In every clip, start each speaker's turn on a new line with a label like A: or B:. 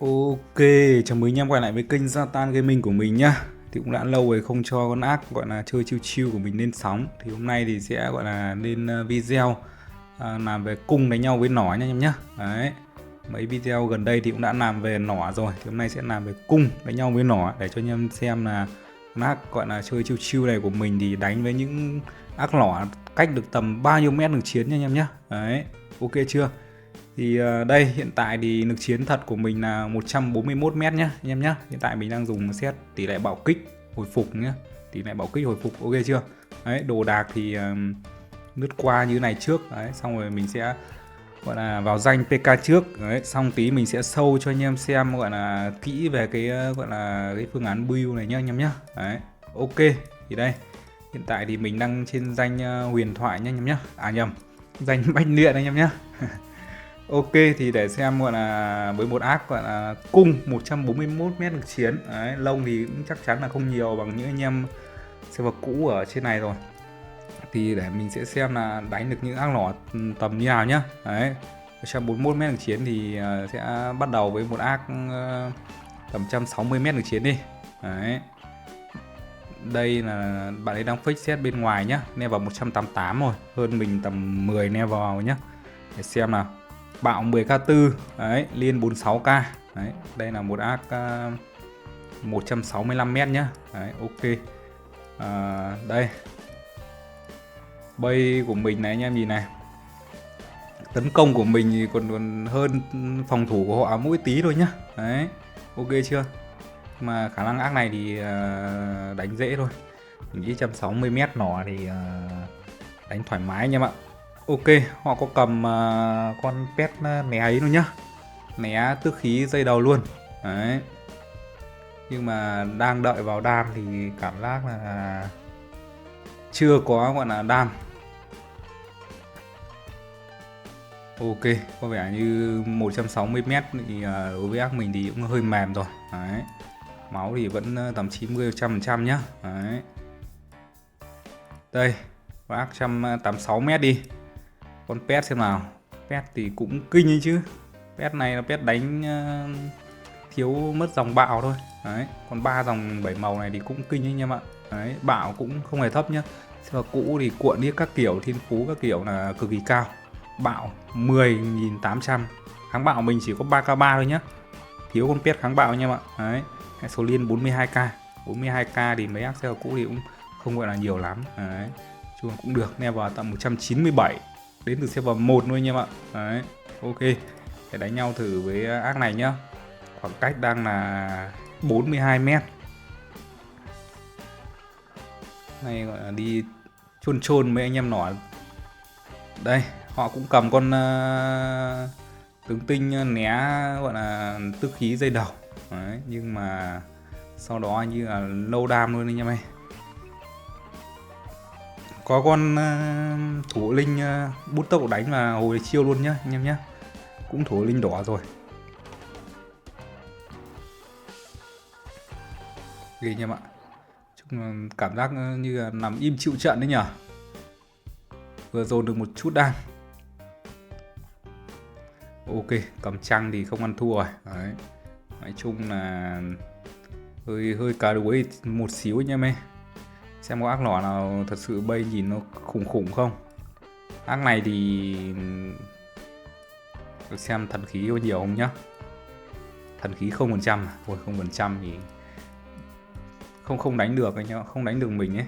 A: Ok, chào mừng anh em quay lại với kênh Zatan Gaming của mình nhá. Thì cũng đã lâu rồi không cho con ác gọi là chơi chill chill của mình lên sóng. Thì hôm nay thì sẽ gọi là lên video làm về cung đánh nhau với nỏ nha anh em nhá. Đấy. Mấy video gần đây thì cũng đã làm về nỏ rồi. Thì hôm nay sẽ làm về cung đánh nhau với nỏ để cho anh em xem là con ác gọi là chơi chill chill này của mình thì đánh với những ác nỏ cách được tầm bao nhiêu mét đường chiến nha anh em nhá. Đấy. Ok chưa? Thì đây hiện tại thì lực chiến thật của mình là 141 mét nhá anh em nhá. Hiện tại mình đang dùng set tỷ lệ bạo kích hồi phục nhá. Tỷ lệ bạo kích hồi phục ok chưa? Đấy, đồ đạc thì lướt qua như này trước. Đấy, xong rồi mình sẽ gọi là vào danh PK trước. Đấy, xong tí mình sẽ sâu cho anh em xem gọi là kỹ về cái gọi là cái phương án build này nhá anh em nhá. Đấy, ok. Thì đây, hiện tại thì mình đang trên danh huyền thoại nhá anh em nhá. À nhầm, danh bách luyện anh em nhá. Ok, thì để xem gọi là với một ác gọi là cung 141 mét lực chiến. Đấy, lông thì cũng chắc chắn là không nhiều bằng những anh em server cũ ở trên này rồi. Thì để mình sẽ xem là đánh được những ác nỏ tầm như nào nhá. Đấy, 141 mét lực chiến thì sẽ bắt đầu với một ác tầm 160 mét lực chiến đi. Đấy. Đây là bạn ấy đang fake set bên ngoài nhá, level 188 rồi, hơn mình tầm 10 level nhá. Để xem nào. Bạo 10k4, đấy, liên 46k. Đấy, đây là một ác 165m nhá. Đấy, ok. Đây. Bay của mình này anh em nhìn này. Tấn công của mình thì còn hơn phòng thủ của họ mỗi tí thôi nhá. Đấy, ok chưa? Mà khả năng ác này thì đánh dễ thôi. Mình nghĩ 160m nỏ thì đánh thoải mái anh em ạ. Ok, họ có cầm con pet né ấy luôn nhá. Né tước khí dây đầu luôn. Đấy. Nhưng mà đang đợi vào đam thì cảm giác là chưa có gọi là đam. Ok, có vẻ như 160m thì đối với ác mình thì cũng hơi mềm rồi. Đấy. Máu thì vẫn tầm 90-100% nhá. Đấy. Đây, ác 186m đi. Con pet xem nào. Pet thì cũng kinh ấy chứ. Pet này là pet đánh thiếu mất dòng bạo thôi. Đấy, còn 3 dòng 7 màu này thì cũng kinh anh em ạ. Đấy, bạo cũng không hề thấp nhá. Xe cũ thì cuộn đi các kiểu, thiên phú các kiểu là cực kỳ cao. Bạo 10.800. Kháng bạo mình chỉ có 3k3 thôi nhá. Thiếu con pet kháng bạo anh em ạ. Đấy, hệ số liên 42k. 42k thì mấy ác xe cũ thì cũng không gọi là nhiều lắm. Đấy, chung cũng được, level tầm 197. Đến từ server 1 luôn anh em ạ. Đấy, ok. Để đánh nhau thử với ác này nhá. Khoảng cách đang là 42m. Này gọi là đi chôn chôn mấy anh em nỏ. Đây, họ cũng cầm con tướng tinh né gọi là tước khí dây đầu. Đấy, nhưng mà sau đó như là lâu đam luôn anh em ơi. Có con thủ linh bút tốc đánh là hồi chiêu luôn nhá anh em nhá. Cũng thủ linh đỏ rồi. Ghê anh em ạ. Cảm giác như là nằm im chịu trận đấy nhở. Vừa dồn được một chút đam. Ok, cầm trăng thì không ăn thua rồi. Đấy. Nói chung là hơi cá đuối một xíu anh em ơi. Xem có ác nỏ nào thật sự bay nhìn nó khủng khủng không. Ác này thì được xem thần khí có nhiều không nhá. Thần khí 0%. Thôi 0% thì không đánh được anh em, không đánh được mình ấy.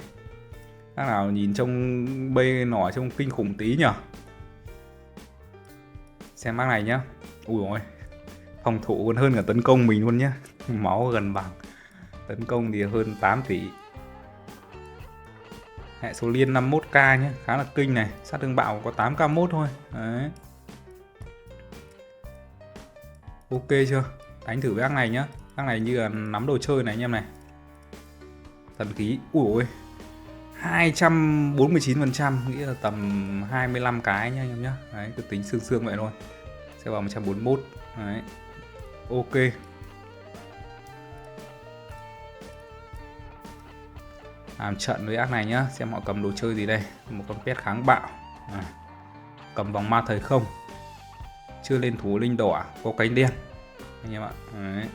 A: Ác nào nhìn trông bay nỏ trông kinh khủng tí nhở. Xem ác này nhá. Ui ôi, phòng thủ còn hơn cả tấn công mình luôn nhá. Máu gần bằng. Tấn công thì hơn 8 tỷ. Hệ số liên 51k nhé, khá là kinh này. Sát thương bạo có 8k1 thôi. Đấy. Ok chưa? Đánh thử với ác này nhá. Ác này như là nắm đồ chơi này anh em này. Thần khí, ui ôi, 249%, nghĩ là tầm 25 cái nhá anh em nhá. Đấy, cứ tính xương xương vậy thôi. Sẽ vào 141. Đấy. Ok. Làm trận với ác này nhá, xem họ cầm đồ chơi gì đây. Một con pet kháng bạo. Cầm vòng ma thời không. Chưa lên thủ linh đỏ, có cánh đen. anh em ạ. Đấy.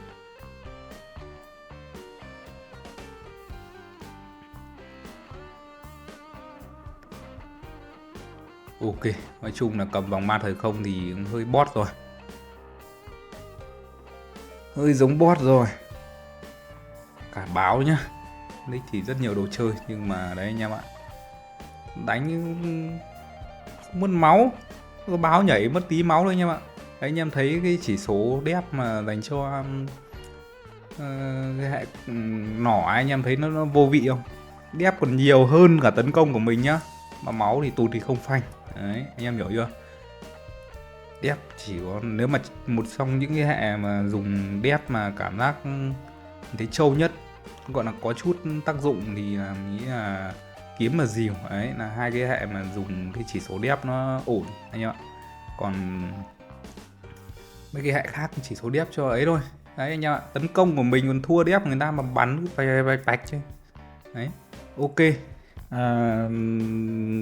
A: Ok, nói chung là cầm vòng ma thời không thì cũng hơi bot rồi, hơi giống bot rồi. Cả báo nhá, nick thì rất nhiều đồ chơi nhưng mà đấy anh em ạ, đánh không mất máu, có báo nhảy mất tí máu thôi anh em ạ. Đấy, anh em thấy cái chỉ số đép mà dành cho cái hệ nỏ anh em thấy nó vô vị không? Đép còn nhiều hơn cả tấn công của mình nhá, mà máu thì tụt thì không phanh. Đấy, anh em hiểu chưa? Đép chỉ có nếu mà một trong những cái hệ mà dùng đép mà cảm giác thấy trâu nhất, gọi là có chút tác dụng thì là nghĩ là kiếm và dìu. Đấy là hai cái hệ mà dùng cái chỉ số đép nó ổn anh em ạ. Còn mấy cái hệ khác chỉ số đép cho ấy thôi. Đấy anh em ạ, tấn công của mình còn thua đép người ta mà bắn vạch vạch chứ. Đấy, ok.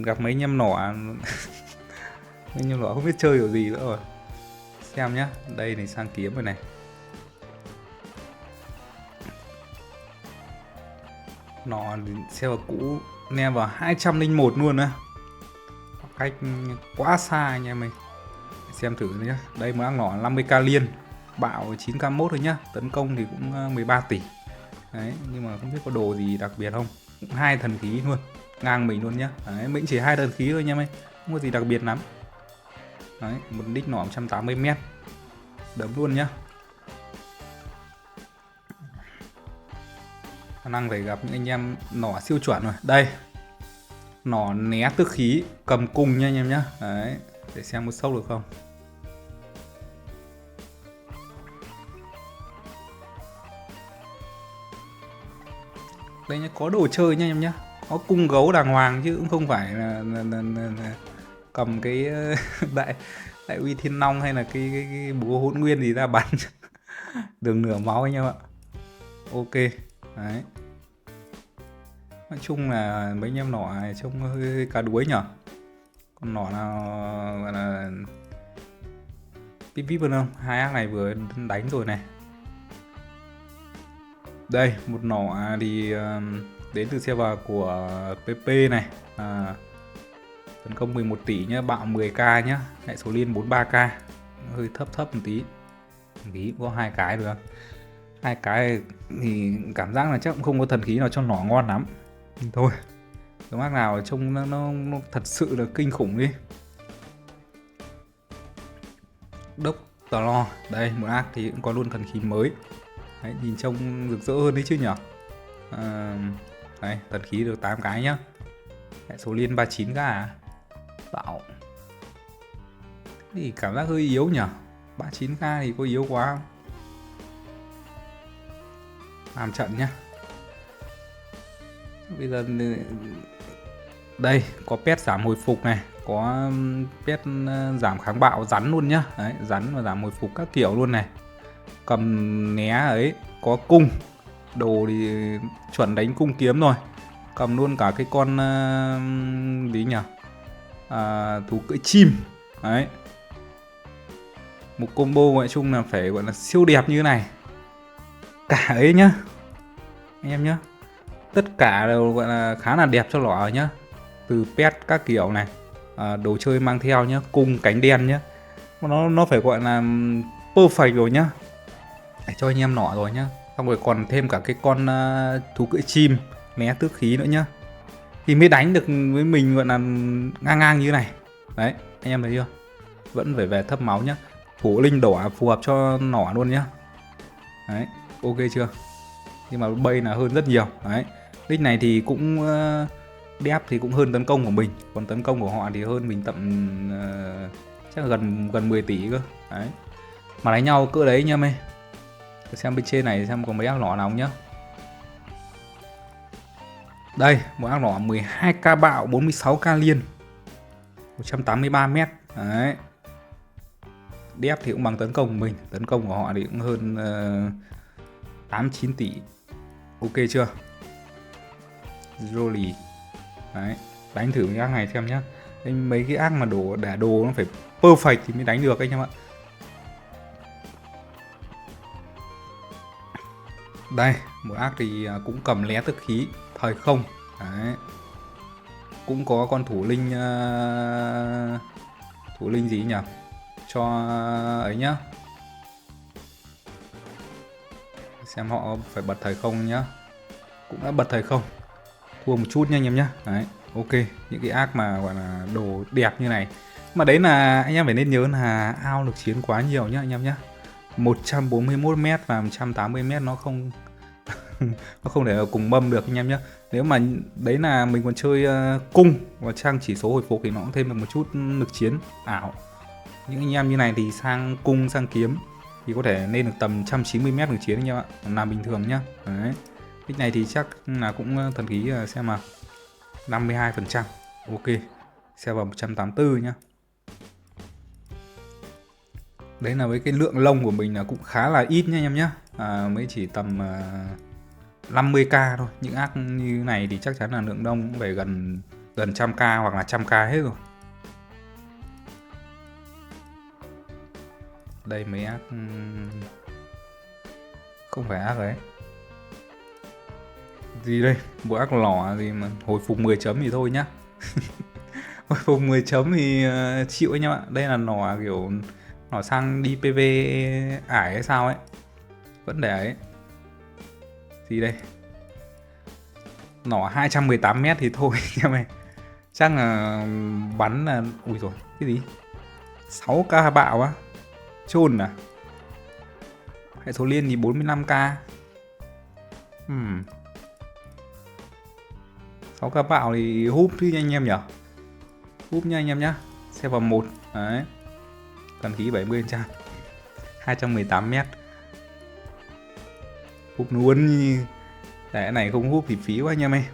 A: Gặp mấy anh em nỏ mấy anh em nỏ không biết chơi kiểu gì nữa rồi. Xem nhá, đây này sang kiếm rồi này. Nọ xem vào cũ nem vào 201 luôn á, cách quá xa anh em mình. Xem thử nhé, đây một ác nỏ 50k liên, bạo 9k1 thôi nhá, tấn công thì cũng 13 tỷ. Đấy, nhưng mà không biết có đồ gì đặc biệt không, cũng 2 thần khí luôn, ngang mình luôn nhá. Đấy, mình chỉ 2 thần khí thôi nha em ơi, không có gì đặc biệt lắm. Đấy, một đích nỏ 180m, đấm luôn nhá. Khả năng phải gặp những anh em nỏ siêu chuẩn rồi. Đây, nỏ né tức khí cầm cung nha anh em nhá. Đấy, để xem có sốc được không. Đây nhá, có đồ chơi nha anh em nhá, có cung gấu đàng hoàng chứ cũng không phải là cầm cái đại uy thiên long hay là cái búa hỗn nguyên gì ra bắn đường nửa máu anh em ạ. Ok, đấy. Nói chung là mấy anh em nỏ này trông hơi cá đuối nhở. Con nỏ nào gọi là vip vip hơn không? Hai ác này vừa đánh rồi này. Đây, một nỏ thì đến từ server của PP này. Tấn công 11 tỷ nhá, bạo 10k nhá, hệ số liên 43k, hơi thấp một tí. Khí có 2 cái được. 2 cái thì cảm giác là chắc cũng không có thần khí nào cho nỏ ngon lắm. Thôi, cái mác nào trông nó thật sự là kinh khủng đi. Đốc tò lo, đây một ác thì cũng có luôn thần khí mới. Đấy, nhìn trông rực rỡ hơn đấy chứ nhở. Đây, thần khí được 8 cái nhá, hệ số liên 39k à. Bạo thì cảm giác hơi yếu nhở, 39k thì có yếu quá không? Làm trận nhá. Bây giờ đây có pet giảm hồi phục này, có pet giảm kháng bạo rắn luôn nhá. Đấy, rắn và giảm hồi phục các kiểu luôn này. Cầm né ấy, có cung, đồ thì chuẩn đánh cung kiếm rồi. Cầm luôn cả cái con gì nhỉ, thú cưỡi chim. Đấy, một combo gọi chung là phải gọi là siêu đẹp như thế này cả ấy nhá anh em nhá. Tất cả đều gọi là khá là đẹp cho lọ nhá, từ pet các kiểu này, đồ chơi mang theo nhá, cung cánh đen nhá, nó phải gọi là perfect rồi nhá, để cho anh em nọ rồi nhá. Xong rồi còn thêm cả cái con thú cưỡi chim né tước khí nữa nhá, thì mới đánh được với mình gọi là ngang ngang như thế này. Đấy, anh em thấy chưa, vẫn phải về thấp máu nhá. Thủ linh đỏ phù hợp cho nỏ luôn nhá. Đấy, ok chưa, nhưng mà bay là hơn rất nhiều. Đấy, list này thì cũng đép thì cũng hơn tấn công của mình, còn tấn công của họ thì hơn mình tầm chắc là gần 10 tỷ cơ. Đấy, mà đánh nhau cỡ đấy nha mày. Xem bên trên này xem có mấy ác nỏ nào không nhá. Đây, một ác nỏ 12k bạo, 46k liên, 183m. Đấy, đép thì cũng bằng tấn công của mình, tấn công của họ thì cũng hơn 8-9 tỷ. Ok chưa, Rolly. Đấy, đánh thử cái ác này xem nhá. Mấy cái ác mà đả đồ nó phải perfect thì mới đánh được anh em ạ. Đây, một ác thì cũng cầm lé tức khí thời không. Đấy. Cũng có con thủ linh gì nhỉ? Cho ấy nhá. Xem họ phải bật thời không nhá. Cũng đã bật thời không. Thua một chút nha anh em nhá. Đấy, ok. Những cái ác mà gọi là đồ đẹp như này. Mà đấy là anh em phải nên nhớ là ao lực chiến quá nhiều nhá anh em nhá. 141m và 180m nó không nó không thể cùng mâm được anh em nhé. Nếu mà đấy là mình còn chơi cung và trang chỉ số hồi phục thì nó cũng thêm được một chút lực chiến ảo. Những anh em như này thì sang cung sang kiếm thì có thể lên được tầm 190m lực chiến anh em ạ, làm bình thường nhá. Đấy. Cái này thì chắc là cũng thần khí xem mà 52%. Ok. Xem vào 184 nhá. Đấy là với cái lượng lông của mình là cũng khá là ít nha anh em nhá. Mới chỉ tầm 50k thôi. Những ác như này thì chắc chắn là lượng đông cũng phải gần 100k hoặc là 100k hết rồi. Đây mấy ác không phải ác ấy. Gì đây? Bộ ác lỏ gì mà hồi phục 10 chấm thì thôi nhá. Hồi phục 10 chấm thì chịu anh em ạ. Đây là nỏ kiểu nỏ sang đi PV ải hay sao ấy. Vẫn để ấy. Gì đây? Nỏ 218m thì thôi em ơi. Chắc là bắn là ui rồi, cái gì? 6k bạo á. Chôn à? Hệ số liên thì 45k. 6k bạo thì húp chứ anh em nhỉ? Húp nha anh em nhá. Xe vào 1. Đấy. Cần khí 70%. 218m. Húp luôn. Để cái này không húp thì phí quá anh em ơi.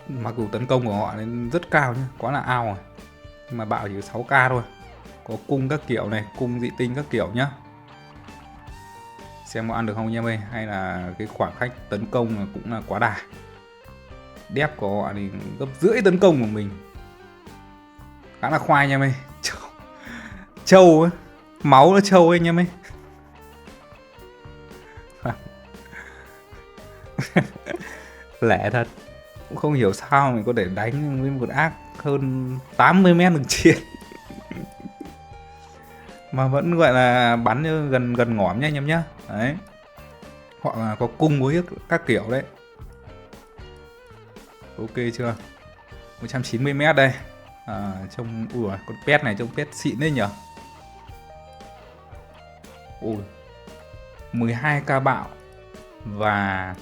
A: Mặc dù tấn công của họ nên rất cao nhá, quá là ao rồi. Nhưng mà bạo chỉ 6k thôi. Có cung các kiểu này, cung dị tinh các kiểu nhá. Xem có ăn được không anh em ơi. Hay là cái khoảng cách tấn công cũng là quá đà. Đép của họ thì gấp rưỡi tấn công của mình. Khá là khoai anh em ơi. Trâu ấy. Máu nó trâu ấy anh em ơi. Lẻ thật. Cũng không hiểu sao mình có thể đánh với một ác hơn 80m lực chiến mà vẫn gọi là bắn gần gần ngõm nha anh em nhá. Đấy. Hoặc là có cung với các kiểu đấy. Ok chưa? 190m đây. Trông con pet này trông pet xịn đấy nhở. Ui 12k bạo và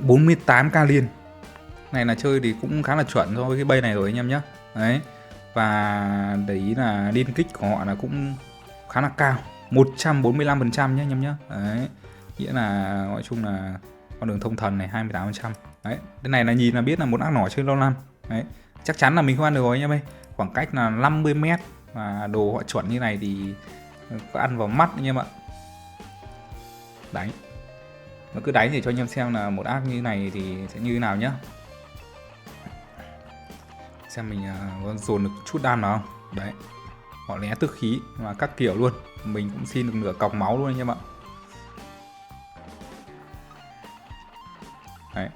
A: 48k liên. Này là chơi thì cũng khá là chuẩn so với cái bay này rồi anh em nhé. Đấy. Và để ý là liên kích của họ là cũng khá là cao, 145% nhé anh em nhé. Đấy. Nghĩa là nói chung là con đường thông thần này 28%. Đấy. Cái này là nhìn là biết là một ác nỏ chơi lâu năm. Đấy. Chắc chắn là mình không ăn được rồi anh em ơi. Khoảng cách là 50m và đồ họ chuẩn như này thì có ăn vào mắt anh em ạ. Đánh. Nó cứ đánh để cho anh em xem là một ác như này thì sẽ như thế nào nhá. Xem mình có dồn được chút đam nào không. Đấy. Họ lé tức khí và các kiểu luôn. Mình cũng xin được nửa cọc máu luôn anh em ạ. Đấy.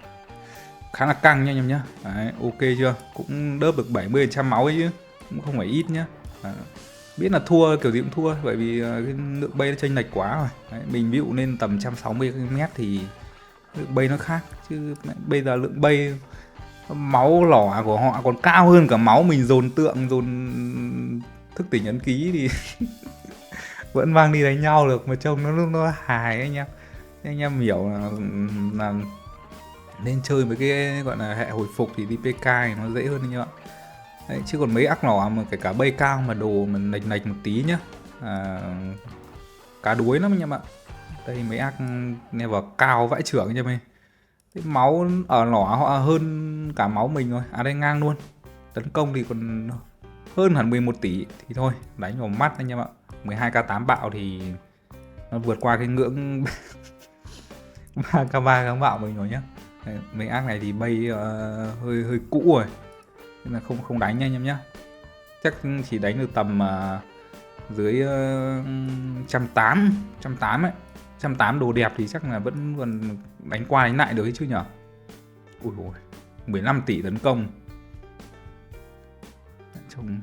A: Khá là căng nha anh em nhá. Đấy, ok chưa? Cũng đớp được 70% máu ấy chứ. Cũng không phải ít nhá. Đấy. Biết là thua kiểu gì cũng thua bởi vì cái lượng bay nó chênh lệch quá rồi. Đấy, mình ví dụ lên tầm 160m thì lượng bay nó khác chứ bây giờ lượng bay máu lỏ của họ còn cao hơn cả máu mình dồn tượng dồn thức tỉnh ấn ký thì vẫn mang đi đánh nhau được mà trông nó hài anh em hiểu là nên chơi với cái gọi là hệ hồi phục thì đi PK thì nó dễ hơn anh em ạ. Đấy, chứ còn mấy ác nỏ mà kể cả bay cao mà đồ mình lệch lệch một tí nhá cá đuối lắm anh em ạ. Đây mấy ác nghe vào cao vãi trưởng anh em ơi. Cái máu ở nỏ họ hơn cả máu mình rồi. Đây ngang luôn. Tấn công thì còn hơn hẳn 11 tỷ thì thôi đánh vào mắt anh em ạ. 12k8 bạo thì nó vượt qua cái ngưỡng 3k3 kháng bạo mình rồi nhá. Mấy ác này thì bay hơi cũ rồi nên là không đánh nha anh em nhá. Chắc chỉ đánh được tầm dưới 180 ấy, 180 đồ đẹp thì chắc là vẫn còn đánh qua đánh lại được ấy chứ nhở. Ui ôi, 15 tỷ tấn công. Trông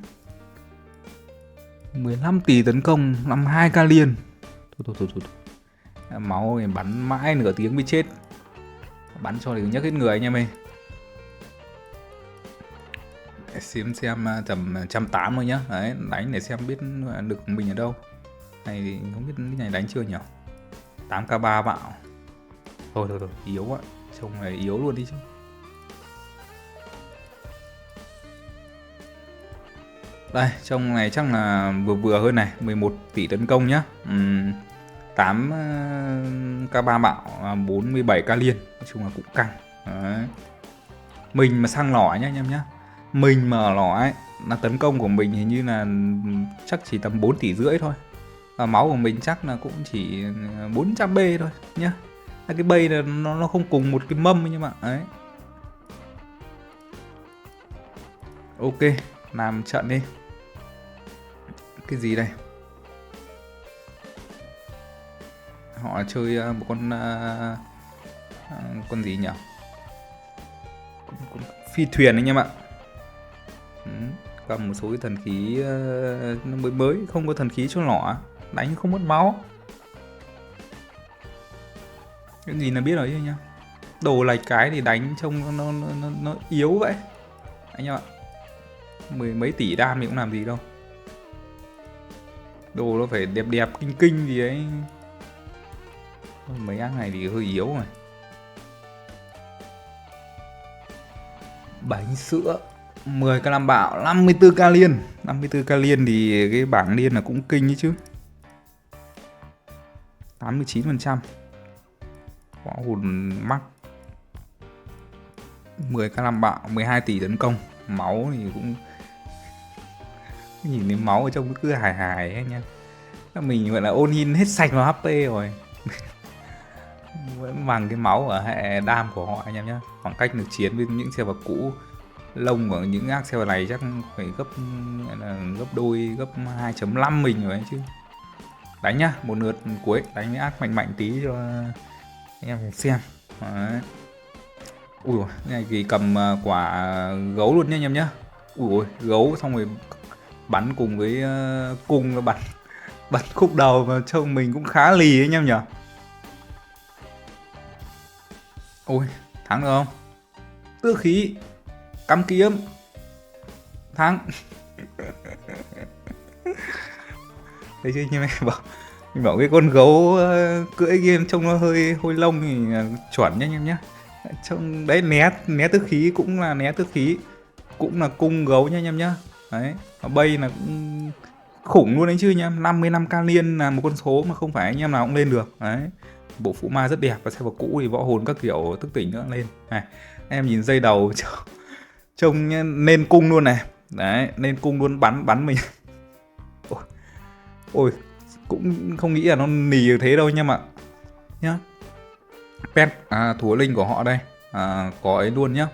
A: 15 tỷ tấn công, 52k liền. Thôi. Máu này bắn mãi nửa tiếng mới chết. Bắn cho thì nhấc hết người anh em ơi. Để xem tầm 180 thôi nhá. Đấy, đánh để xem biết được mình ở đâu. Này thì không biết cái này đánh chưa nhỉ? 8k3 bạo. Thôi, yếu ạ. Trông này yếu luôn đi chứ. Đây, trong này chắc là vừa hơn này, 11 tỷ tấn công nhá. 8k3 bạo, 47k liên. Nói chung là cũng căng. Đấy. Mình mà sang lỏ nhá anh em nhá. Mình mà ở lỏ ấy, là tấn công của mình hình như là chắc chỉ tầm 4 tỷ rưỡi thôi. Và máu của mình chắc là cũng chỉ 400 B thôi nhá. Cái bay là nó không cùng một cái mâm nhưng mà đấy. Ok, làm trận đi. Cái gì đây? Họ chơi một con gì nhỉ? Con phi thuyền anh em ạ. Cầm một số cái thần khí mới không có thần khí cho lỏ, đánh không mất máu. Cái gì là biết rồi chứ nhá. Đồ lạch cái thì đánh trông nó yếu vậy anh em ạ. Mười mấy tỷ đam thì cũng làm gì đâu. Đồ nó phải đẹp kinh gì ấy. Mấy ác này thì hơi yếu rồi. Bánh sữa 10k5 bạo, 54k liên. 54k liên thì cái bảng liên là cũng kinh ấy chứ. 89%. Quả hồn mắc. 10k5 bạo, 12 tỷ tấn công. Máu thì cũng nhìn đến máu ở trong cứ hài ấy nha. Mình gọi là ôn in hết sạch vào HP rồi. Vẫn bằng cái máu ở hệ đam của họ anh em nhé. Khoảng cách được chiến với những server cũ, lông của những ác server này chắc phải gấp đôi, gấp 2.5 mình rồi ấy chứ. Đánh nhá, một lượt cuối đánh với ác mạnh tí cho anh em xem. Đấy. Ui dồi, này thì cầm quả gấu luôn nha anh em nhá. Ui ôi, gấu xong rồi bắn cùng với cung nó bắn khúc đầu mà trông mình cũng khá lì ấy anh em nhỉ. Ôi, thắng được không? Tước khí, cắm kiếm, thắng. Thấy chưa anh em bảo, mình bảo cái con gấu cưỡi game trông nó hơi hôi lông thì chuẩn nha anh em nhé. Trông đấy, né tước khí cũng là né tước khí, cũng là cung gấu nha anh em nhá. Đấy, bay là cũng khủng luôn đấy chứ anh em. 55k liên là một con số mà không phải anh em nào cũng lên được. Đấy, bộ phụ ma rất đẹp và server cũ thì võ hồn các kiểu thức tỉnh nữa lên này. Em nhìn dây đầu trông nên cung luôn này. Đấy, nên cung luôn, bắn mình. Ôi, cũng không nghĩ là nó nì như thế đâu nha mà nhá. Pet thủ linh của họ đây có ấy luôn nhá.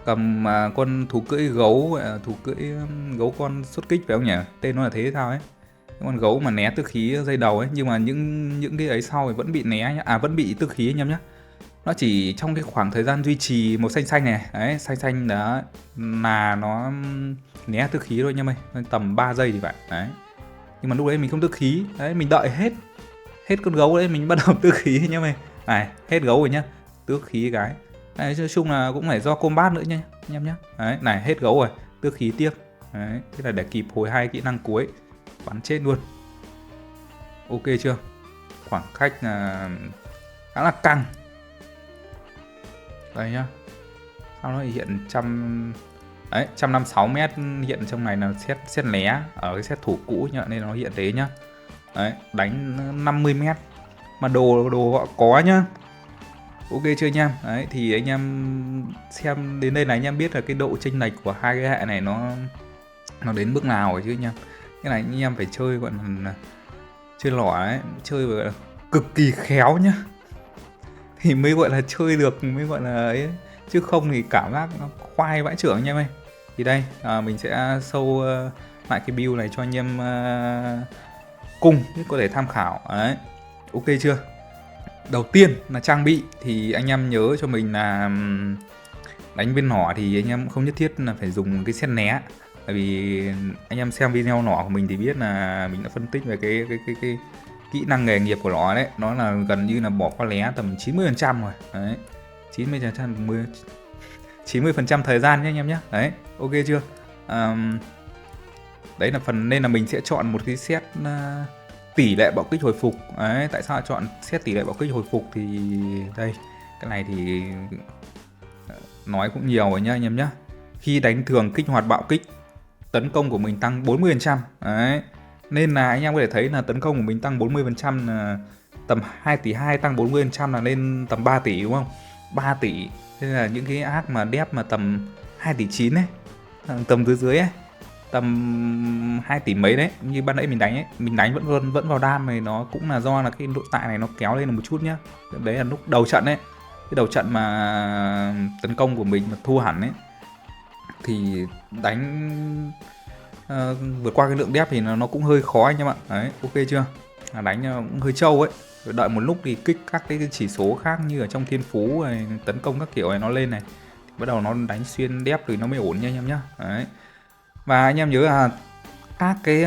A: Cầm con thú cưỡi gấu, thú cưỡi gấu con xuất kích phải không nhỉ? Tên nó là thế sao ấy. Con gấu mà né tước khí dây đầu ấy, nhưng mà những cái ấy sau thì vẫn bị né nhá. Vẫn bị tước khí anh em nhá. Nó chỉ trong cái khoảng thời gian duy trì màu xanh này. Đấy, xanh đó là nó né tước khí thôi nha mày. Tầm 3 giây thì vậy. Đấy. Nhưng mà lúc đấy mình không tước khí. Đấy, mình đợi hết con gấu đấy mình bắt đầu tước khí nha mày. Này, hết gấu rồi nhá. Tước khí cái. Đấy, nói chung là cũng phải do combat nữa nha anh em nhé. Đấy, này hết gấu rồi, tước khí tiếp. Đấy, thế là để kịp hồi 2 kỹ năng cuối, bắn chết luôn. Ok chưa? Khoảng cách là khá là căng. Đây nhá. Sao nó hiện 156m hiện trong này là xét lé ở cái set thủ cũ nhá, nên nó hiện thế nhá. Đấy, đánh 50m mà đồ họ có nhá. Ok chưa anh em? Đấy thì anh em xem đến đây là anh em biết là cái độ chênh lệch của hai cái hệ này nó đến mức nào rồi chứ anh em. Cái này anh em phải chơi gọi là chơi lỏ ấy, chơi gọi là cực kỳ khéo nhá. Thì mới gọi là chơi được, mới gọi là ấy. Chứ không thì cảm giác nó khoai vãi chưởng anh em ơi. Thì đây mình sẽ show lại cái build này cho anh em cùng có thể tham khảo. Đấy. Ok chưa? Đầu tiên là trang bị thì anh em nhớ cho mình là đánh viên nỏ thì anh em cũng không nhất thiết là phải dùng cái xét né. Bởi vì anh em xem video nỏ của mình thì biết là mình đã phân tích về cái kỹ năng nghề nghiệp của nó đấy. Nó là gần như là bỏ qua lé tầm 90% rồi. Đấy. 90% thời gian nhé anh em nhé. Đấy, ok chưa? Đấy là phần nên là mình sẽ chọn một cái set tỷ lệ bạo kích hồi phục. Đấy, tại sao chọn set tỷ lệ bạo kích hồi phục thì đây, cái này thì nói cũng nhiều rồi nhá anh em nhé. Khi đánh thường kích hoạt bạo kích, tấn công của mình tăng 40%. Đấy. Nên là anh em có thể thấy là tấn công của mình tăng 40% là tầm 2 tỷ 2 tăng 40% là lên tầm 3 tỷ đúng không? 3 tỷ. Thế là những cái ác mà đép mà tầm 2 tỷ 9 ấy, tầm dưới ấy, tầm 2 tỷ mấy đấy, như ban nãy mình đánh ấy, mình đánh vẫn vào đam này, nó cũng là do là cái độ tạ này nó kéo lên một chút nhá. Đấy là lúc đầu trận ấy. Cái đầu trận mà tấn công của mình mà thua hẳn ấy thì đánh vượt qua cái lượng đép thì nó cũng hơi khó anh em ạ. Đấy, ok chưa? Đánh cũng hơi trâu ấy. Rồi đợi một lúc thì kích các cái chỉ số khác như ở trong thiên phú này, tấn công các kiểu này nó lên này, thì bắt đầu nó đánh xuyên đép thì nó mới ổn nha anh em nhá. Đấy. Và anh em nhớ là các cái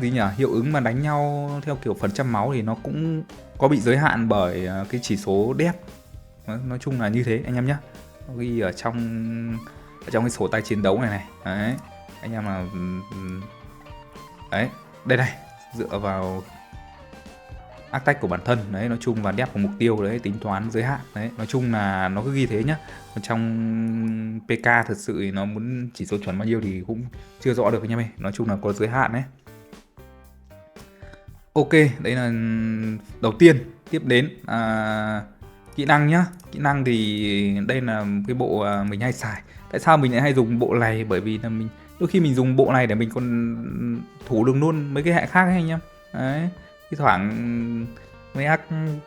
A: gì nhỉ, hiệu ứng mà đánh nhau theo kiểu phần trăm máu thì nó cũng có bị giới hạn bởi cái chỉ số đép. Nói chung là như thế anh em nhé. Nó ghi ở trong cái sổ tay chiến đấu này này. Đấy. Anh em là đấy, đây này, dựa vào attack của bản thân đấy, nói chung và đép của mục tiêu đấy, tính toán giới hạn đấy, nói chung là nó cứ ghi thế nhá. Trong PK thật sự thì nó muốn chỉ số chuẩn bao nhiêu thì cũng chưa rõ được anh em ơi, nói chung là có giới hạn đấy. Ok, đấy là đầu tiên. Tiếp đến kỹ năng nhá. Kỹ năng thì đây là cái bộ mình hay xài. Tại sao mình lại hay dùng bộ này? Bởi vì là mình đôi khi mình dùng bộ này để mình còn thủ được luôn mấy cái hệ khác ấy anh em. Đấy, thi thoảng mấy ác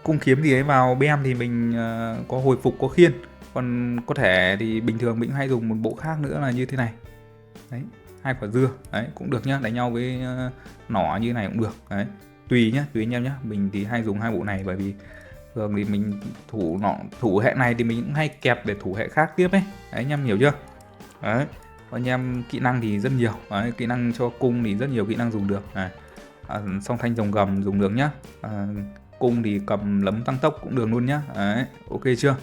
A: cung kiếm gì ấy vào bem thì mình có hồi phục, có khiên. Còn có thể thì bình thường mình hay dùng một bộ khác nữa là như thế này. Đấy, 2 quả dưa. Đấy, cũng được nhá, đánh nhau với nỏ như này cũng được. Đấy, tùy nhá, tùy anh em nhá. Mình thì hay dùng hai bộ này bởi vì thường thì mình thủ hệ này thì mình cũng hay kẹp để thủ hệ khác tiếp ấy. Đấy, anh em hiểu chưa? Đấy, anh em kỹ năng thì rất nhiều. Đấy, kỹ năng cho cung thì rất nhiều kỹ năng dùng được. Này, song thanh rồng gầm dùng được nhá. Cung thì cầm lấm tăng tốc cũng được luôn nhá. Đấy, ok chưa?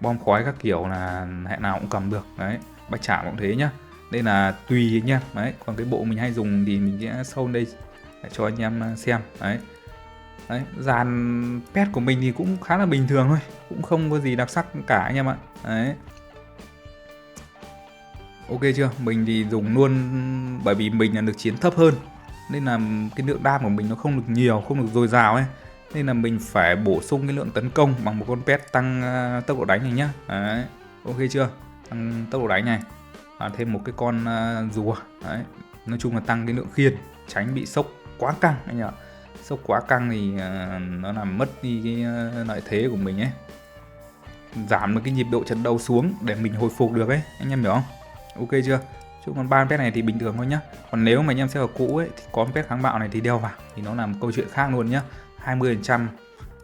A: Bom khói các kiểu là hệ nào cũng cầm được. Đấy, bạch chạm cũng thế nhá. Đây là tùy nhá. Đấy, còn cái bộ mình hay dùng thì mình sẽ sâu đây để cho anh em xem. Đấy. Đấy, dàn pet của mình thì cũng khá là bình thường thôi, cũng không có gì đặc sắc cả anh em ạ. Đấy. Ok chưa? Mình thì dùng luôn bởi vì mình là được chiến thấp hơn, nên là cái lượng đam của mình nó không được nhiều, không được dồi dào ấy. Nên là mình phải bổ sung cái lượng tấn công bằng một con pet tăng tốc độ đánh này nhá. Đấy. Ok chưa? Tăng tốc độ đánh này. Và thêm một cái con rùa. Đấy. Nói chung là tăng cái lượng khiên, tránh bị sốc quá căng anh ạ. Sốc quá căng thì nó làm mất đi cái lợi thế của mình ấy, giảm được cái nhịp độ trận đấu xuống để mình hồi phục được ấy, anh em hiểu không? Ok chưa? Chứ còn ba pet này thì bình thường thôi nhá. Còn nếu mà anh em xem ở cũ ấy thì có pet kháng bạo này thì đeo vào thì nó làm câu chuyện khác luôn nhá. 20%.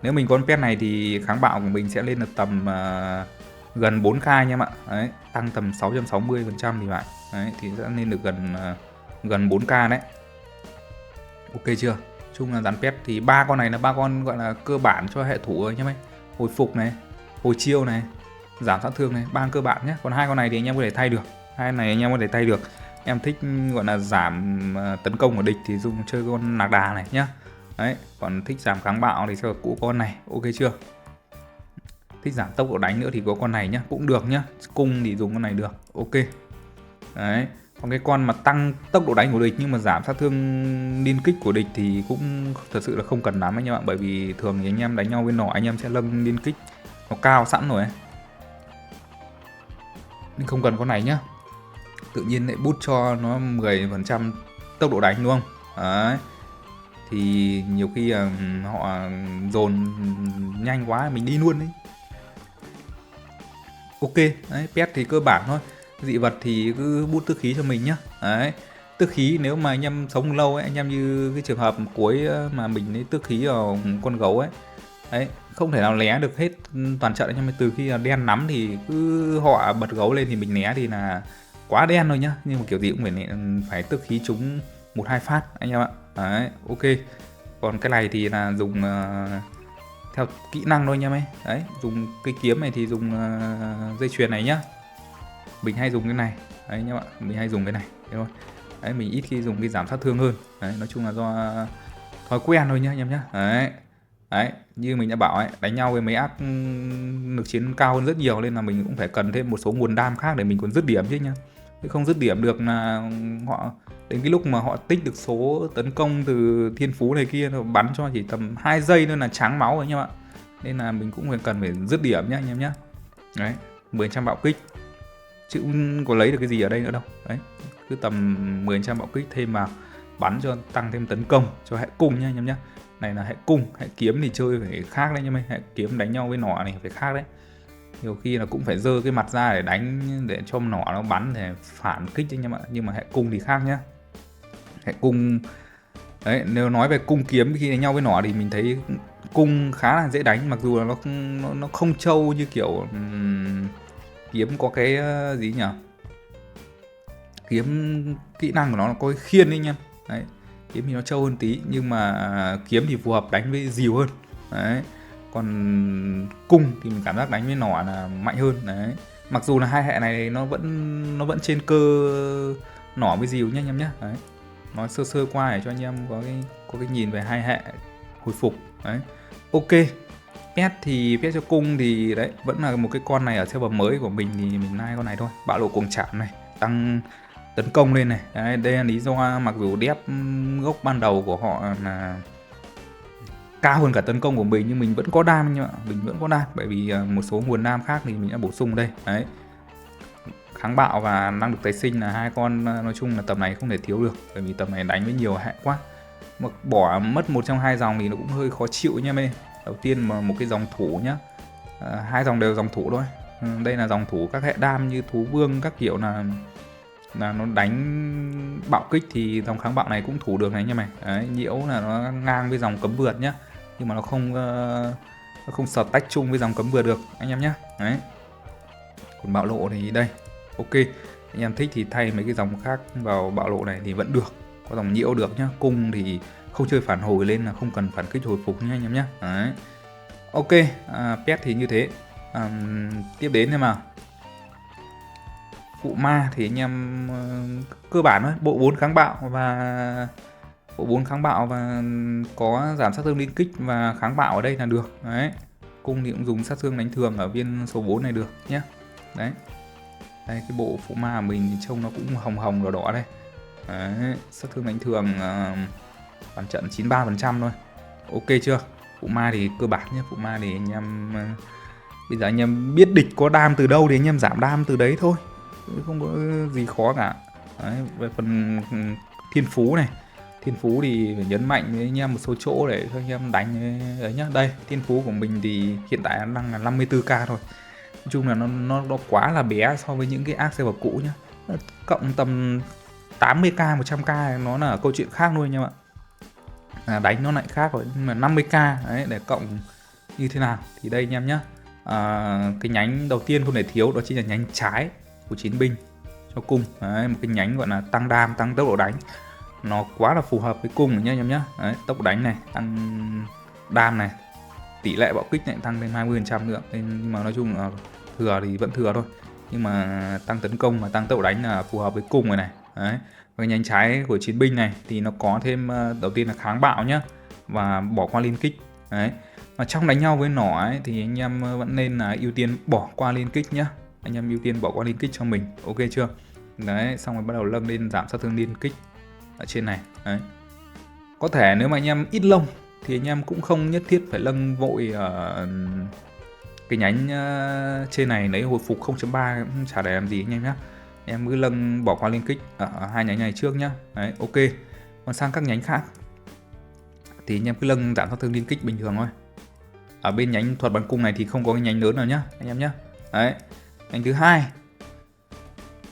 A: Nếu mình có pet này thì kháng bạo của mình sẽ lên được tầm gần 4k anh em ạ. Đấy, tăng tầm 660% thì vậy. Đấy, thì sẽ lên được gần 4k đấy. Ok chưa? Chung là dàn pet thì ba con này là ba con gọi là cơ bản cho hệ thủ rồi nhá mấy. Hồi phục này, hồi chiêu này, giảm sát thương này, ba cơ bản nhé. Còn hai con này thì anh em có thể thay được. Hai này anh em có thể thay được. Em thích gọi là giảm tấn công của địch thì dùng chơi con nạc đà này nhá. Đấy, còn thích giảm kháng bạo thì chơi cũ con này, ok chưa? Thích giảm tốc độ đánh nữa thì có con này nhá, cũng được nhá. Cung thì dùng con này được, ok. Đấy. Còn cái con mà tăng tốc độ đánh của địch nhưng mà giảm sát thương liên kích của địch thì cũng thật sự là không cần lắm anh em ạ. Bởi vì thường thì anh em đánh nhau với nỏ anh em sẽ nâng liên kích nó cao sẵn rồi ấy, nên không cần con này nhá. Tự nhiên lại boost cho nó 10% tốc độ đánh đúng không? Đấy. Thì nhiều khi họ dồn nhanh quá mình đi luôn đấy. Ok, đấy, pet thì cơ bản thôi. Dị vật thì cứ boost tức khí cho mình nhá. Đấy. tước khí. Nếu mà anh em sống lâu ấy, anh em như cái trường hợp cuối mà mình lấy tước khí vào con gấu ấy, đấy không thể nào né được hết toàn trận anh em. Từ khi là đen nắm thì cứ họ bật gấu lên thì mình né thì là quá đen thôi nhá. Nhưng mà kiểu gì cũng phải tước khí trúng 1-2 phát anh em ạ. Đấy, ok. Còn cái này thì là dùng theo kỹ năng thôi anh em ấy. Đấy, dùng cây kiếm này thì dùng dây chuyền này nhá. Mình hay dùng cái này. Đấy anh em ạ, mình hay dùng cái này. Thế thôi. Đấy, mình ít khi dùng cái giảm sát thương hơn. Đấy, nói chung là do thói quen thôi nhá anh em nhá. Đấy. Đấy, như mình đã bảo ấy, đánh nhau với mấy ác lực chiến cao hơn rất nhiều nên là mình cũng phải cần thêm một số nguồn đam khác để mình còn dứt điểm chứ nhá. Chứ không dứt điểm được là họ đến cái lúc mà họ tích được số tấn công từ thiên phú này kia nó bắn cho chỉ tầm 2 giây thôi là trắng máu rồi anh em ạ. Nên là mình cũng cần phải dứt điểm nhá anh em nhá. Đấy, 10% bạo kích. Chứ cũng có lấy được cái gì ở đây nữa đâu. Đấy, cứ tầm 10% bạo kích thêm vào bắn cho tăng thêm tấn công cho hệ cung nhá anh em nhá. Này là hệ cung, hệ kiếm thì chơi phải khác đấy anh em ơi. Hệ kiếm đánh nhau với nỏ này phải khác đấy. Nhiều khi là cũng phải giơ cái mặt ra để đánh, để cho nỏ nó bắn để phản kích anh em ạ. Nhưng mà hệ cung thì khác nhá. Hệ cung đấy, nếu nói về cung kiếm khi đánh nhau với nỏ thì mình thấy cung khá là dễ đánh, mặc dù là nó không trâu như kiểu kiếm có cái gì nhỉ, kiếm kỹ năng của nó có cái khiên đấy anh em. Đấy, kiếm thì nó trâu hơn tí, nhưng mà kiếm thì phù hợp đánh với rìu hơn. Đấy, còn cung thì mình cảm giác đánh với nỏ là mạnh hơn. Đấy, mặc dù là hai hệ này nó vẫn trên cơ nỏ với rìu nhá anh em nhé. Đấy, nói sơ sơ qua để cho anh em có cái nhìn về hai hệ hồi phục. Đấy, ok. Pet thì pet cho cung thì đấy vẫn là một cái con này ở server mới của mình thì mình nai con này thôi. Bạo lộ cuồng chạm này, tăng tấn công lên này. Đấy, đây là lý do mặc dù đép gốc ban đầu của họ là cao hơn cả tấn công của mình nhưng mình vẫn có đam nhưng mà mình vẫn có đam bởi vì một số nguồn đam khác thì mình đã bổ sung đây. Đấy, kháng bạo và năng lực tái sinh là hai con nói chung là tầm này không thể thiếu được, bởi vì tầm này đánh với nhiều hệ quá, mà bỏ mất một trong hai dòng thì nó cũng hơi khó chịu nha mê. Đầu tiên mà một cái dòng thủ nhá, hai dòng đều dòng thủ thôi. Đây là dòng thủ các hệ đam như thú vương các kiểu là nó đánh bạo kích thì dòng kháng bạo này cũng thủ được này nha mày. Đấy, nhiễu là nó ngang với dòng cấm vượt nhá, nhưng mà nó không sờ tách chung với dòng cấm vượt được anh em nhé. Đấy, còn bạo lộ thì đây ok, anh em thích thì thay mấy cái dòng khác vào bạo lộ này thì vẫn được, có dòng nhiễu được nhá. Cung thì không chơi phản hồi lên là không cần phản kích hồi phục nhá anh em nhé. Đấy, ok. Pet thì như thế. Tiếp đến xem nào. Phụ ma thì anh em cơ bản thôi, bộ 4 kháng bạo và có giảm sát thương liên kích và kháng bạo ở đây là được. Đấy, cung thì cũng dùng sát thương đánh thường ở viên số 4 này được nhé. Đấy, đây cái bộ phụ ma của mình thì trông nó cũng hồng hồng đỏ đỏ đây. Đấy, sát thương đánh thường toàn trận 93% thôi. Ok chưa? Phụ ma thì cơ bản nhé. Phụ ma thì anh em bây giờ anh em biết địch có đam từ đâu thì anh em giảm đam từ đấy thôi, không có gì khó cả. Đấy, về phần thiên phú này, thiên phú thì phải nhấn mạnh với anh em một số chỗ để cho anh em đánh đấy nhá. Đây, thiên phú của mình thì hiện tại nó đang là 54k thôi. Nói chung là nó quá là bé so với những cái arc server cũ nhá. Cộng tầm 80k 100k nó là câu chuyện khác luôn nha bạn. Đánh nó lại khác rồi, nhưng mà 50k đấy để cộng như thế nào thì đây anh em nhá. Cái nhánh đầu tiên không thể thiếu đó chính là nhánh trái của chiến binh cho cung. Đấy, một cái nhánh gọi là tăng đam, tăng tốc độ đánh, nó quá là phù hợp với cung nhá anh em nhá. Đấy, tốc độ đánh này, tăng đam này, tỷ lệ bạo kích này tăng lên 20% nữa. Nhưng mà nói chung là thừa thì vẫn thừa thôi, nhưng mà tăng tấn công và tăng tốc độ đánh là phù hợp với cung rồi này. Đấy, cái nhánh trái của chiến binh này thì nó có thêm đầu tiên là kháng bạo nhá và bỏ qua liên kích. Đấy, mà trong đánh nhau với nỏ ấy, thì anh em vẫn nên là ưu tiên bỏ qua liên kích nhá. Anh em ưu tiên bỏ qua liên kích cho mình, ok chưa? Đấy, xong rồi bắt đầu nâng lên giảm sát thương liên kích ở trên này. Đấy, có thể nếu mà anh em ít lông thì anh em cũng không nhất thiết phải nâng vội ở cái nhánh trên này, lấy hồi phục 0.3 cũng chả để làm gì anh em nhé. Em cứ nâng bỏ qua liên kích ở hai nhánh này trước nhá. Đấy, ok. Còn sang các nhánh khác thì anh em cứ nâng giảm sát thương liên kích bình thường thôi. Ở bên nhánh thuật bắn cung này thì không có cái nhánh lớn nào nhá anh em nhé. Đấy, nhánh thứ hai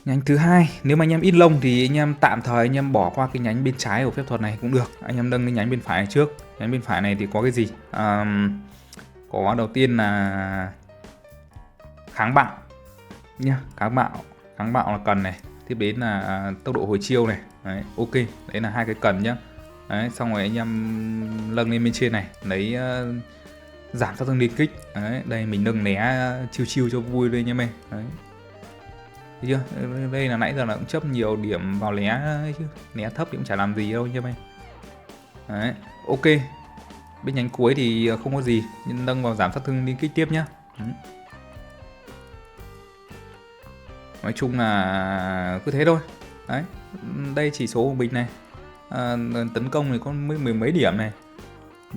A: Nhánh thứ hai, nếu mà anh em ít lông thì anh em tạm thời anh em bỏ qua cái nhánh bên trái của phép thuật này cũng được. Anh em nâng lên nhánh bên phải này trước. Nhánh bên phải này thì có cái gì? Có đầu tiên là kháng bạo nhá, kháng bạo là cần này. Tiếp đến là tốc độ hồi chiêu này. Đấy, ok, đấy là hai cái cần nhá. Đấy, xong rồi anh em nâng lên bên trên này, lấy giảm sát thương liên kích. Đấy, đây mình nâng né chiêu cho vui đây nha mày. Đấy. Thấy chưa? Đây là nãy giờ là cũng chấp nhiều điểm vào né chứ. Né thấp thì cũng chả làm gì đâu nha mày. Đấy, ok. Bên nhánh cuối thì không có gì, nhưng nâng vào giảm sát thương liên kích tiếp nhá. Nói chung là cứ thế thôi. Đấy, đây chỉ số của mình này. Tấn công thì có mười mấy điểm này.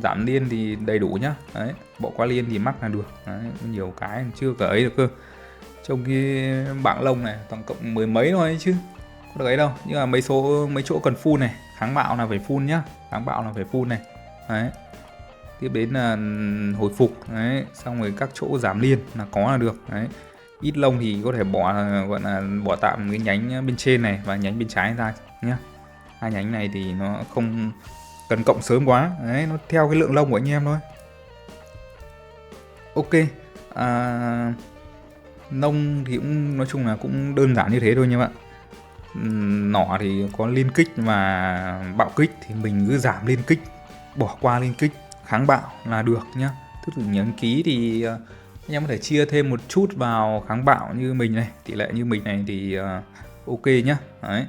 A: Giảm liên thì đầy đủ nhá. Đấy, bỏ qua liên thì mắc là được. Đấy, nhiều cái chưa cả ấy được cơ. Trong cái bảng lông này tổng cộng mười mấy thôi chứ có được ấy đâu. Nhưng mà mấy chỗ cần full này, kháng bạo là phải full nhá. Kháng bạo là phải full này. Đấy. Tiếp đến là hồi phục. Đấy, xong rồi các chỗ giảm liên là có là được. Đấy. Ít lông thì có thể bỏ, gọi là bỏ tạm cái nhánh bên trên này và nhánh bên trái ra nhá. Hai nhánh này thì nó không cần cộng sớm quá. Đấy, nó theo cái lượng lông của anh em thôi. Ok. Nông thì cũng nói chung là cũng đơn giản như thế thôi nha bạn. Nỏ thì có liên kích và bạo kích thì mình cứ giảm liên kích, bỏ qua liên kích, kháng bạo là được nhá. Tức là nhấn ký thì anh em có thể chia thêm một chút vào kháng bạo như mình này, tỷ lệ như mình này thì ok nhá. Đấy.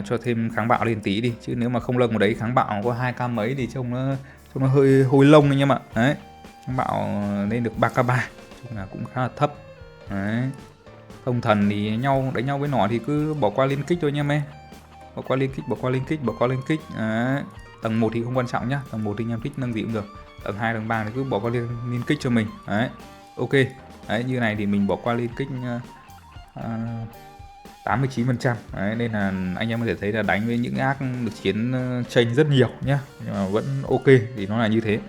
A: Cho thêm kháng bạo lên tí đi, chứ nếu mà không lông ở đấy kháng bạo có 2k mấy thì trông nó hơi hôi lông anh em ạ. Đấy. Kháng bạo lên được 3k3, chung là cũng khá là thấp. Đấy. Thông thần thì đánh nhau với nỏ thì cứ bỏ qua liên kích thôi nha em. Bỏ qua liên kích. Đấy. Tầng 1 thì không quan trọng nhá. Tầng 1 thì anh em thích nâng gì cũng được. Tầng 2, tầng 3 thì cứ bỏ qua liên kích cho mình. Đấy. Ok. Đấy, như này thì mình bỏ qua liên kích 89%. Đấy, nên là anh em có thể thấy là đánh với những ác được chiến chênh rất nhiều nhá. Nhưng mà vẫn ok thì nó là như thế.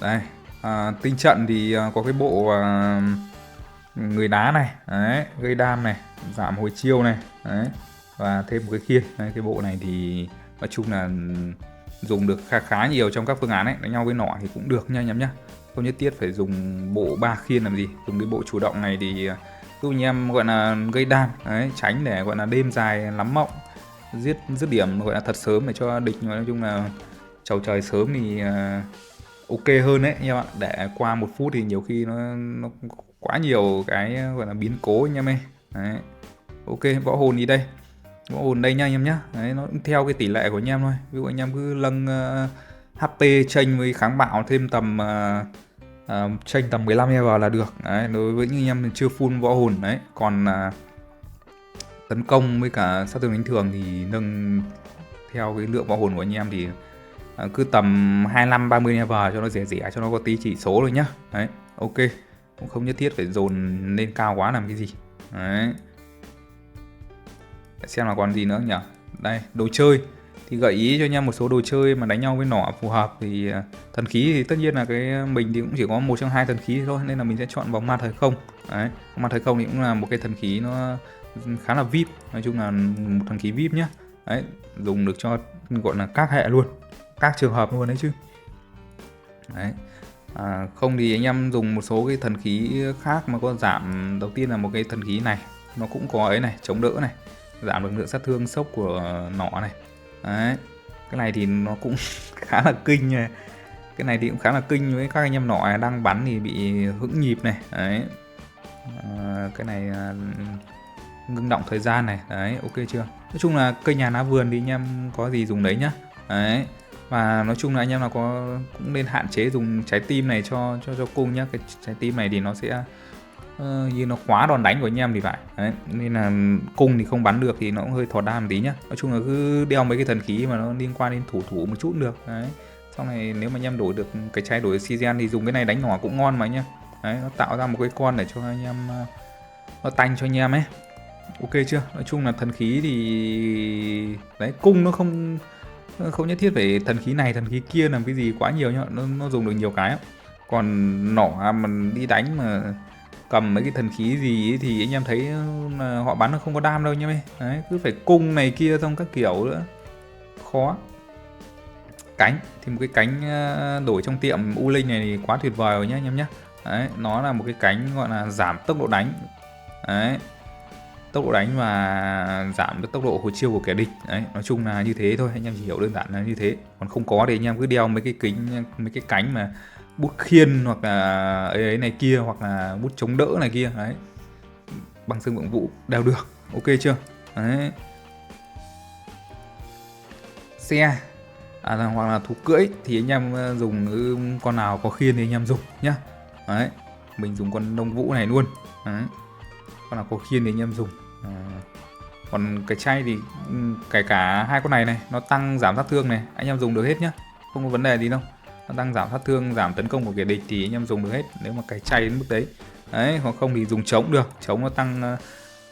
A: Đây. Tinh trận thì có cái bộ người đá này, đấy, gây đam này, giảm hồi chiêu này, đấy, và thêm một cái khiên. Đấy, cái bộ này thì nói chung là dùng được khá nhiều trong các phương án ấy. Đánh nhau với nỏ thì cũng được nha anh em nhá. Không nhất thiết phải dùng bộ 3 khiên làm gì. Dùng cái bộ chủ động này thì giúp anh em gọi là gây đam, đấy, tránh để gọi là đêm dài lắm mộng, dứt điểm gọi là thật sớm để cho địch. Nói chung là chầu trời sớm thì ok hơn đấy anh em ạ. Để qua 1 phút thì nhiều khi nó quá nhiều cái gọi là biến cố anh em ơi. Đấy. Ok, võ hồn gì đây? Võ hồn đây nha anh em nhá. Đấy, nó cũng theo cái tỷ lệ của anh em thôi. Ví dụ anh em cứ nâng HP chênh với kháng bạo thêm tầm chênh tầm 15 vào là được. Đấy, đối với những anh em chưa full võ hồn đấy. Còn tấn công với cả sát thương đánh thường thì nâng theo cái lượng võ hồn của anh em thì cứ tầm 25-30 vào cho nó rẻ cho nó có tí chỉ số rồi nhá. Đấy, ok. Cũng không nhất thiết phải dồn lên cao quá làm cái gì. Đấy. Để xem là còn gì nữa nhỉ. Đây, đồ chơi thì gợi ý cho anh em một số đồ chơi mà đánh nhau với nỏ phù hợp. Thì thần khí thì tất nhiên là cái mình thì cũng chỉ có một trong 2 thần khí thôi, nên là mình sẽ chọn vòng ma thời không. Đấy, ma thời không thì cũng là một cái thần khí nó khá là VIP, nói chung là một thần khí VIP nhá. Đấy, dùng được cho gọi là các hệ luôn, các trường hợp luôn đấy chứ. Đấy. Không thì anh em dùng một số cái thần khí khác mà có giảm. Đầu tiên là một cái thần khí này, nó cũng có ấy này, chống đỡ này, giảm được lượng sát thương sốc của nỏ này. Đấy. Cái này thì nó cũng khá là kinh nha. Cái này thì cũng khá là kinh với các anh em nỏ đang bắn thì bị hững nhịp này. Đấy. Cái này ngưng động thời gian này. Đấy, ok chưa? Nói chung là cây nhà lá vườn thì anh em có gì dùng đấy nhá. Đấy. Và nói chung là anh em nào cũng nên hạn chế dùng trái tim này cho cung nhá. Cái trái tim này thì nó sẽ như nó khóa đòn đánh của anh em thì phải. Đấy, nên là cung thì không bắn được thì nó cũng hơi thò đam tí nhá. Nói chung là cứ đeo mấy cái thần khí mà nó liên quan đến thủ một chút được. Đấy. Sau này nếu mà anh em đổi được cái chai đổi Sigen thì dùng cái này đánh nỏ cũng ngon mà nhá. Đấy, nó tạo ra một cái con để cho anh em nó tanh cho anh em ấy. Ok chưa? Nói chung là thần khí thì đấy, cung nó không nhất thiết phải thần khí này thần khí kia làm cái gì quá nhiều nhá. Nó dùng được nhiều cái. Còn nỏ mà đi đánh mà cầm mấy cái thần khí gì ấy thì anh em thấy là họ bắn nó không có đam đâu nhá. Đấy, cứ phải cung này kia xong các kiểu nữa, khó. Cánh thì một cái cánh đổi trong tiệm U Linh này thì quá tuyệt vời rồi nhá anh em nhé. Đấy, nó là một cái cánh gọi là giảm tốc độ đánh. Đấy, tốc độ đánh và giảm được tốc độ hồi chiêu của kẻ địch. Đấy, nói chung là như thế thôi, anh em chỉ hiểu đơn giản là như thế. Còn không có thì anh em cứ đeo mấy cái kính, mấy cái cánh mà bút khiên hoặc là ấy này kia, hoặc là bút chống đỡ này kia. Đấy, băng xương vượng vũ đều được, ok chưa? Đấy, xe hoặc là thú cưỡi thì anh em dùng con nào có khiên thì anh em dùng nhá. Đấy, mình dùng con Đông Vũ này luôn. Đấy, con nào có khiên thì anh em dùng. Còn cái chay thì kể cả hai con này nó tăng giảm sát thương này, anh em dùng được hết nhá, không có vấn đề gì đâu. Nó tăng giảm sát thương, giảm tấn công của kẻ địch thì anh em dùng được hết nếu mà cái chay đến mức đấy. Đấy, hoặc không thì dùng trống được, trống nó tăng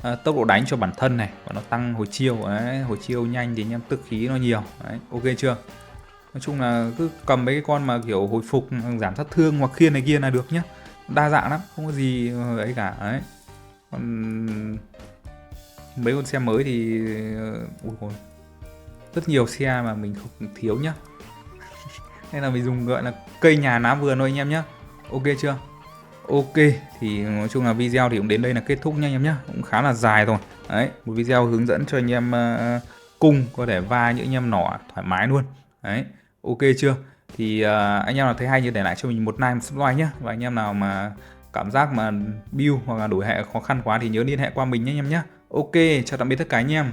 A: tốc độ đánh cho bản thân này, và nó tăng hồi chiêu. Đấy, hồi chiêu nhanh thì anh em tức khí nó nhiều. Đấy, ok chưa? Nói chung là cứ cầm mấy cái con mà kiểu hồi phục, giảm sát thương hoặc khiên này kia là được nhá, đa dạng lắm, không có gì ấy cả. Đấy, còn mấy con xe mới thì rất nhiều xe mà mình không thiếu nhá. Nên là mình dùng gọi là cây nhà ná vườn thôi anh em nhé. Ok chưa? Ok, thì nói chung là video thì cũng đến đây là kết thúc nha anh em nhé. Cũng khá là dài rồi. Đấy, một video hướng dẫn cho anh em cung có thể va những anh em nỏ thoải mái luôn. Đấy, ok chưa? Thì anh em nào thấy hay thì để lại cho mình một like, một subscribe nhé. Và anh em nào mà cảm giác mà build hoặc là đổi hệ khó khăn quá thì nhớ liên hệ qua mình nhé anh em nhé. Ok, chào tạm biệt tất cả anh em.